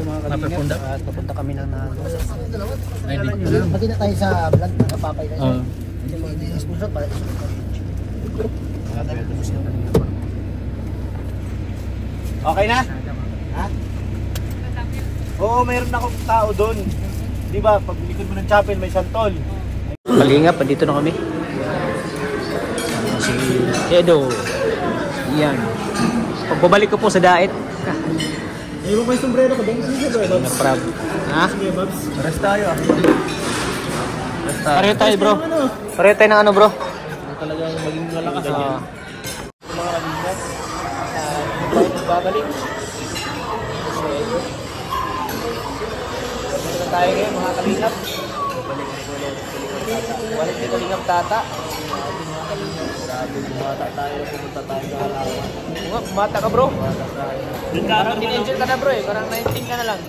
mga kalingap at papunta kami ng Magkita tayo sa vlog ng kapapay tayo. Hindi sponsor para Okay na? Ha? Oo, mayroon na akong tao doon. Di ba, pag likod mo ng chapel, may santol. Kalingap, andito na kami. Si Edo. Yan. Pagbabalik ko po sa diet. Ayaw mo pa yung sombrero ko doon. Sige, bro. Naprab. Ha? Sige, Babs. Pares tayo ah. Pareho tayo, bro. Pareho tayo ng ano, bro? Talagang maging malakas. Mga kalingap. Babalik. Dito tayo ngayon, mga kalingap. Balik ni Kalingap Tata. Grabe, bumata tayo. Pumunta tayo sa halawan. Bumata ka, bro. Parang Parang teenager ka na, bro. Parang 19 ka na lang.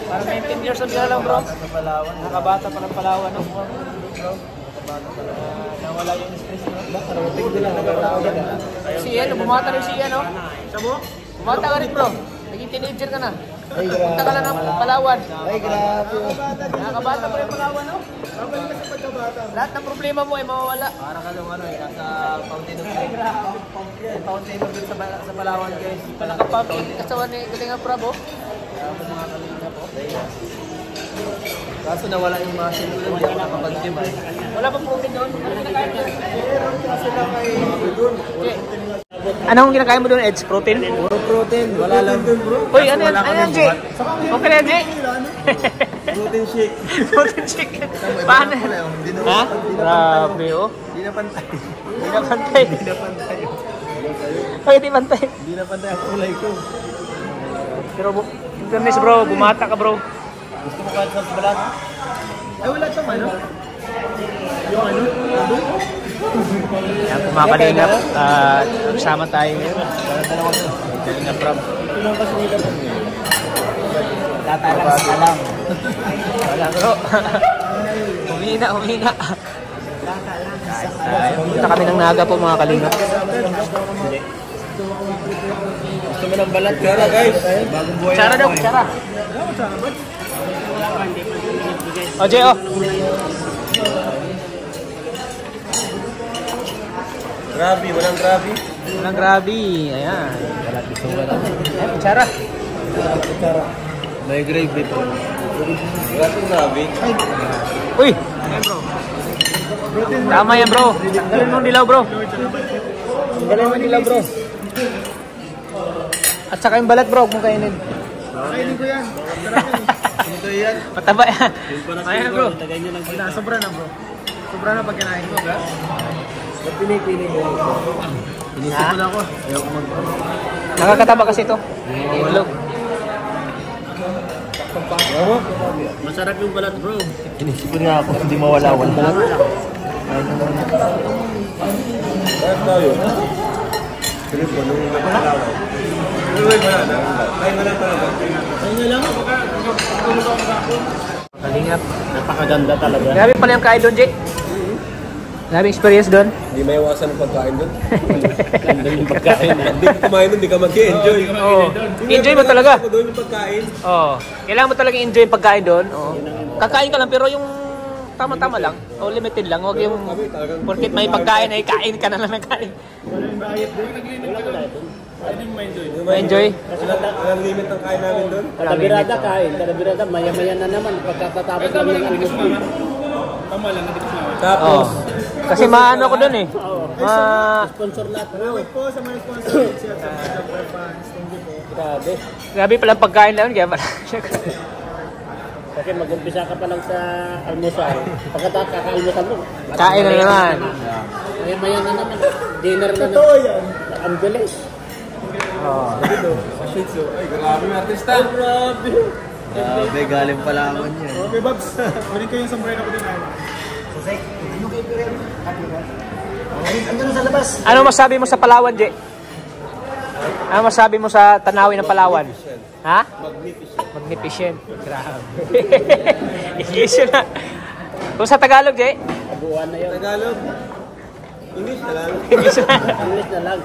Parang 19 years old ka na lang, bro. sa Palawan. Nakabata pa ng Palawan, no? Bro. Nakabata pala. Nawala yung stress, no? Nakarating din lang. Nagkatawag na. Si Ian, bumata rin si Ian, no? Sa mo? Bumata ka rin, bro. Naging teenager ka na. Ay, Punta ka na ng Palawan. Ay, grabe. Nakabata pa rin Palawan, no? Lahat ng problema mo ay mawawala. Para ka lang ano eh, nasa fountain of youth. Fountain of youth sa Palawan guys. Palakapapin, kasawa ni Kalingap Prabo. Grabe mga kalingap po. Kaso nawala yung muscle ko doon, hindi ako nakapag-gym. Wala pang protein doon. Ano kinakain doon? Kasi lang kay doon. Okay. Anong kinakain mo doon, Edge? Protein? Puro protein, wala lang doon bro. Uy, ano yan? Ano yan, Jay? Okay na yan, Jay? Protein shake. Protein shake. Paano? Ha? Grabe, oh. Hindi na pantay. Hindi na pantay. Hindi na pantay. Ay, hindi pantay. Hindi na pantay ang kulay ko. Pero, goodness, bro. Bumata ka, bro. Gusto mo kahit sa balat? Ay, wala siyang ano? Yung ano? Yan, kumakalingap. Nagsama tayo ngayon. Kalingap Prab. Ito lang kasi nila po. Tatalang alam. Wala, bro. Humina, humina. Punta kami ng Naga po, mga kalingap. Gusto mo ng balat? Tsara guys. Bagong buhay Tsara daw, tsara. O, Jay, oh. Grabe, walang grabe. Walang grabe. Ayan. Balat gusto mo lang. Ayan, tsara. Tsara. May gravy po. Wala itong grabe. Uy! Tama yan, bro. Tanggalin mo dilaw, bro. Tanggalin mo dilaw, bro. At saka yung balat, bro. Huwag mong kainin. Kainin ko yan. Ito yan. Pataba yan. Ayan, bro. Sobra na bro. Sobra na pag kinain mo, bro. Ba't pinipili mo? Inisip ko na ako. Ayaw ko Nakakataba kasi ito. Itlog. Masarap yung balat bro. Inisip ko nga ako, hindi mawala-wala. Bakit tayo? Trip mo nung nagpalawan. Tayo na lang talaga. Tayo na lang? Kalingap. Napakaganda talaga. Grabe pala yung kain doon, Jay. Grabe experience doon. Hindi may iwasan ang pagkain doon. Ganda yung pagkain. Hindi ka kumain doon, hindi ka mag-enjoy. Oo. Enjoy mo talaga. Doon yung pagkain. Oo. Kailangan mo talaga enjoy yung pagkain doon. Oo. Kakain ka lang pero yung tama-tama lang. O limited lang. Huwag yung porkit may pagkain ay kain ka na lang ng kain. Ma-enjoy? Walang limit ang kain namin doon. Walang limit. kain. Kadabirada, maya-maya na naman. Pagkakatapos lang ng almusal. Oo. Tapos, Kasi maano ko doon eh. Sponsor lahat. wait po sa mga sponsor. Grabe. Grabe pala ang pagkain lang. Kaya pala. Kasi mag-umpisa ka pa lang sa almusal. Pagkatapos kaka-almusal mo. Kain na naman. Maya-maya na naman. Dinner na naman. Ambulance. Oo. Ay, grabe yung artista. Grabe. Grabe, galing Palawan yan. Okay, Babs. Kunin ko yung sombrero ko din. Susek, ano kayo pero? Andun sa labas. Ano masabi mo sa Palawan, Jay? Ano masabi mo sa tanawin ng Palawan? Ha? Magnificent. Grabe. English yun na. Kung sa Tagalog, Jay? Taguan na yun. Tagalog. English na lang. English na. English na lang.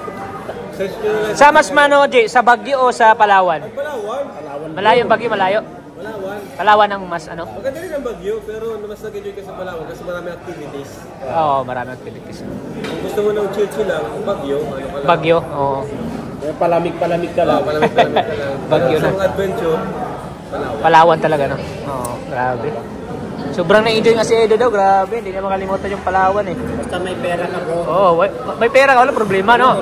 Search nyo na lang. Sa mas mano, J, sa Baguio o sa Palawan? Palawan. Malayo ang Baguio, malayo. Palawan. Palawan ang mas ano? Maganda rin ang Baguio, pero mas nag-enjoy ka sa Palawan kasi marami activities. Oo, maraming activities. Kung gusto mo ng chill-chill lang, ang Baguio, ano ka lang. Baguio, oo. Palamig-palamig ka lang. Malamig ka lang. Baguio Pero na. sa mga adventure, Palawan. Palawan talaga, no? Oo, grabe. Sobrang na-enjoy nga si Edo daw, grabe. Hindi na makalimutan yung Palawan eh. Basta may pera ka bro. Oo, may pera ka, wala problema, no?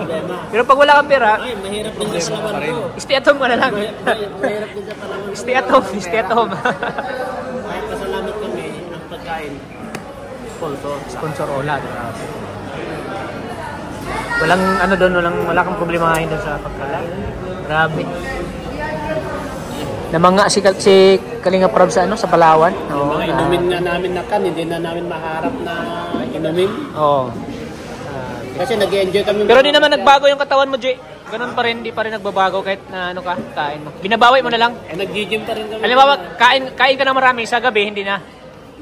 Pero pag wala kang pera, Ay, mahirap din sa Palawan bro. stay at home ka na lang. Mahirap din sa Palawan. Stay at home, stay at home. Kahit pasalamat kami, ang pagkain. Sponsor. Sponsor Ola, grabe. Walang ano doon, wala kang problemahin doon sa pagkain. Grabe. Namanga si Kalinga Prab sa ano sa Palawan. Oo. Mga inumin nga namin na kan, hindi na namin maharap na inumin. Oo. Kasi nag-enjoy kami. Pero di naman nagbago yung katawan mo, Jay. Ganun pa rin, di pa rin nagbabago kahit na ano ka, kain mo. Binabawi mo na lang. Eh, nag-gym pa rin kami. Halimbawa, kain ka na marami sa gabi, hindi na.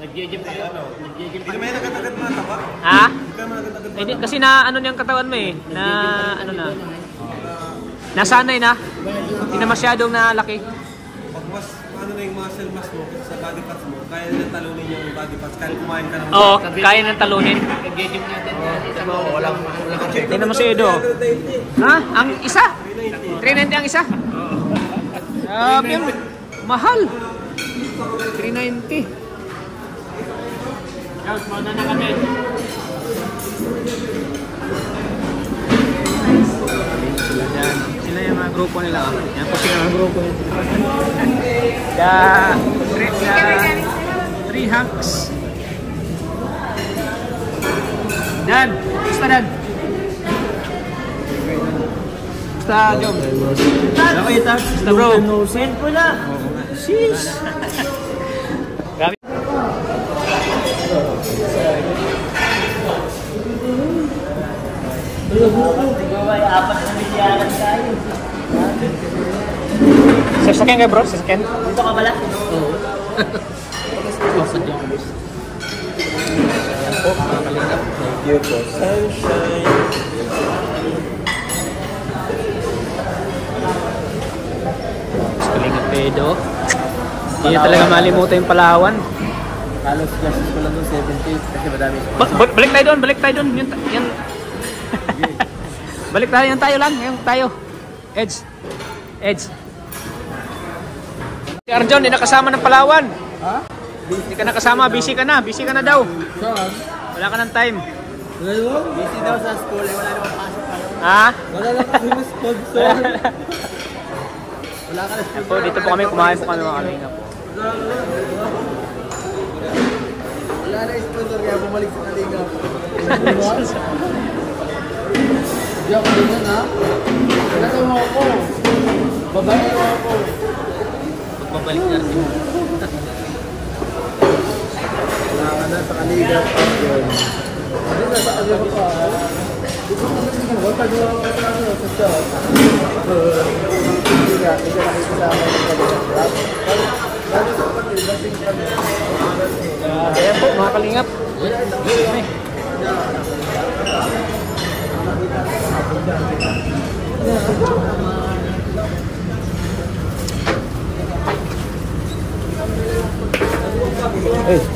Nag-gym pa rin. Nag-gym pa Hindi naman nagkatagat mga taba. Ha? Hindi naman nagkatagat. Hindi, kasi na ano niyang katawan mo eh, na ano na. Nasanay na. Hindi na masyadong nalaki. Pag mas ano na yung muscle mass mo sa body parts mo, kaya na talunin yung body parts kahit kumain ka ng Oo, kaya ng talunin. Nag-gym natin. walang Tingnan mo si Edo. Ha? Ang isa? 390 ang isa? Grabe yun. Mahal. 390. Guys, mauna na kami. Sila yung mga grupo nila. Yan po sila mga grupo nila. Three hunks. Dan, basta Dan. Basta Jom. Basta bro. Send ko na. Sheesh. Grabe. May 4 na milyaran tayo. Sasakyan kayo bro, sasakyan. Dito ka pala? Oo. Thank you for sunshine. Kalinga Pedo. Hindi nyo talaga malimutan yung Palawan. Halos classes ko lang doon 70 kasi madami. Balik tayo doon, balik tayo doon. Yan. Balik tayo, yan tayo lang. Yan tayo. Edge. Si Arjon, hindi nakasama ng Palawan. Ha? Hindi ka nakasama, busy ka na daw. Saan? Wala ka ng time. Ngayon? Busy daw sa school, wala namang pasok pa. Ha? Wala lang kasi may sponsor. Wala ka na sponsor. Po, dito po kami, kumain po kami mga kalinga po. Wala na sponsor kaya bumalik sa Kalinga. Hindi ako ganyan ha. Wala mo ako. Babae mo ako. Magbabalik na rin. Wala ka na sa Kalinga. Hindi na sa Kalinga pa. Dito ko kasi wala ka doon sa Kalinga. Hindi ka nakikita mo ng Kalinga. Lalo sa kapatid, lasing kami. Ayan po mga kalingap.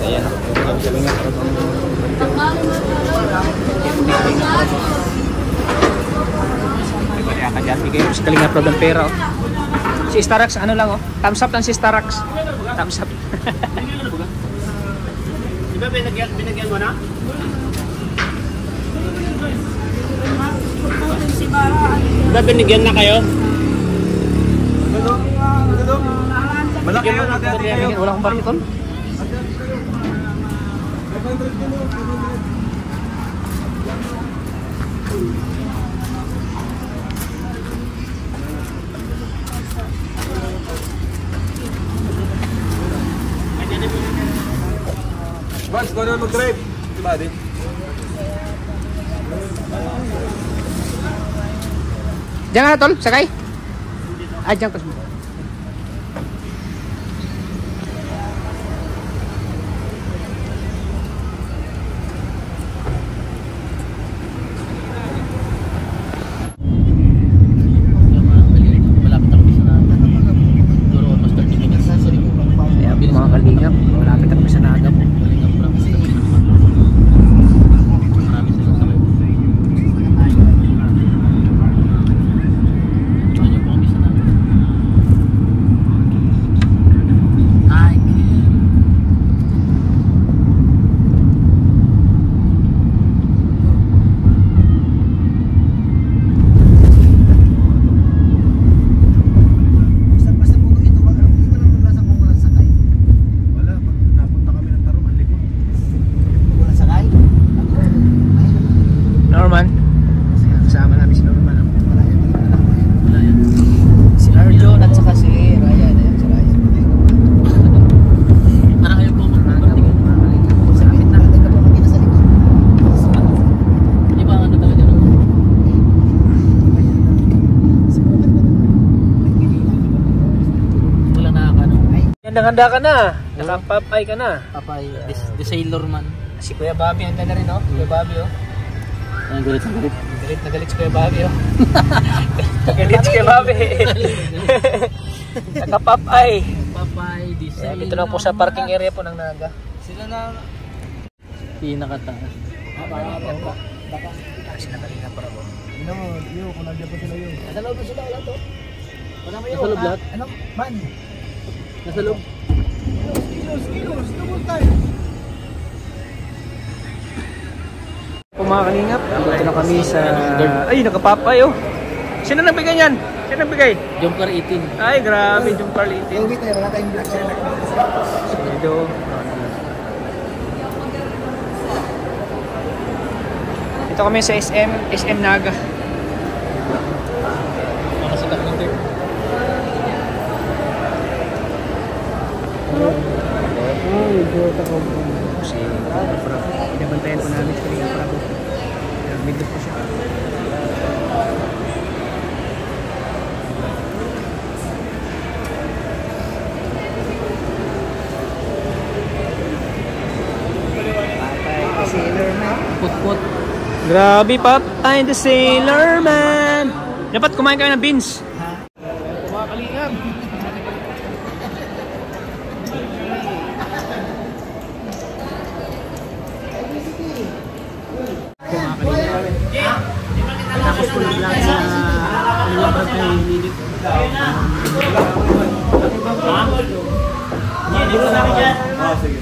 Ayan ang kalingap. Kaya ka dyan, bigay mo si kalingap Rob ng pera. Oh. Si Starax, ano lang oh. Thumbs up lang si Starax. Thumbs up. Di ba binagyan mo na? Di ba binigyan na kayo? Malaki yun natin kayo. Wala akong bariton. Bans, ko na mag-drive. Diba din? Diyan ka na tol, sakay. Ah, diyan ka. Handang-handa ka na. Nakapapay ka na. Papay, the sailor man. Si Kuya Bobby, handa na rin, oh. Kuya Bobby, oh. Ang galit. Galit na galit si Kuya Bobby, oh. Galit si Kuya Bobby. Nakapapay. Papay, the Ayan, sailor. dito lang po sa parking area po ng Naga. Sila na pinakataas. Sila kanina para po. Kung nandiyan pa sila yun. Nasa loob sila, wala to. Wala mo Nasa loob lahat? Ano? Man? Nasa loob. Kilos, double time. Po mga kalingap, dito na kami sa... Ay, nakapapay, oh. Sino nagbigay niyan? Sino nagbigay? Jumper 18. Ay, grabe, yung Carl 18. Wait tayo, wala tayong black sila. Dito. Dito kami sa SM Naga. Makasikat ng dirt. Kasi, pinabantayan po namin sa Kalinga Prado. Nag-midlot po siya. Put-put. Grabe, Pop. I'm the Sailor Man. Dapat kumain kami ng beans. Mga kalingap. Tapos ko lang lang sa lumabas na hinilip. Dito na kami dyan. Sige.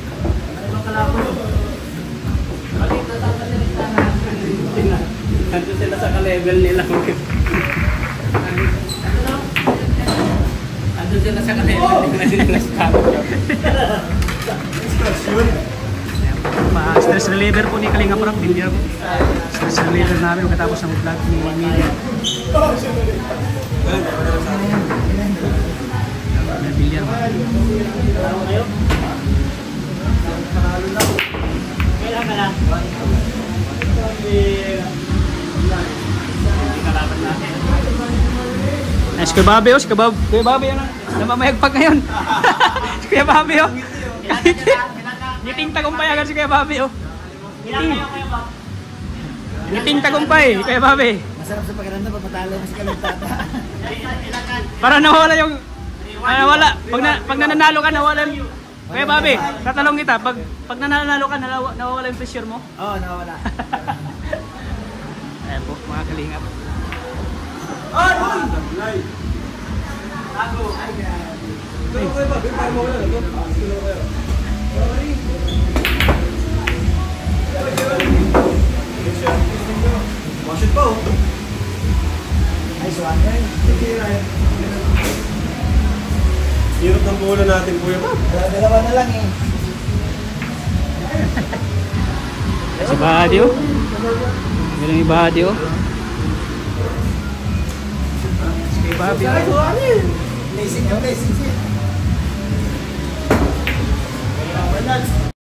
Nandun sila sa ka-level nila. Nandun sila sa ka-level nila. Stress reliever po ni Kalinga Prab. Stress reliever namin katapos ng vlog ni Emilia. Billiard. Kailan ka lang? Ay, si Kuya Bobby, oh. Si Kuya Bobby, ano? Namamayagpag ngayon. Si Kuya Bobby, oh. Ngiting tagumpay agad si Kuya Bobby, oh. Ngiting tagumpay, Kuya Bobby. Masarap sa pakiramdam, papatalo mo si Kalintata. Para nawala yung... nawala. Pag nananalo ka, nawala yung... Kuya Bobby, tatalong kita. Pag nananalo ka, nawawala yung pressure mo. Oo, nawala. Ayan po, mga kalingap. Masyad pa, oh. Ay, so ano yun? Hirap ng puhunan natin, Kuya Bob. Dalawa na lang eh. Si Buddy, oh. Galing yung Buddy, oh. Si Bobby, oh. Blessing yung blessing siya.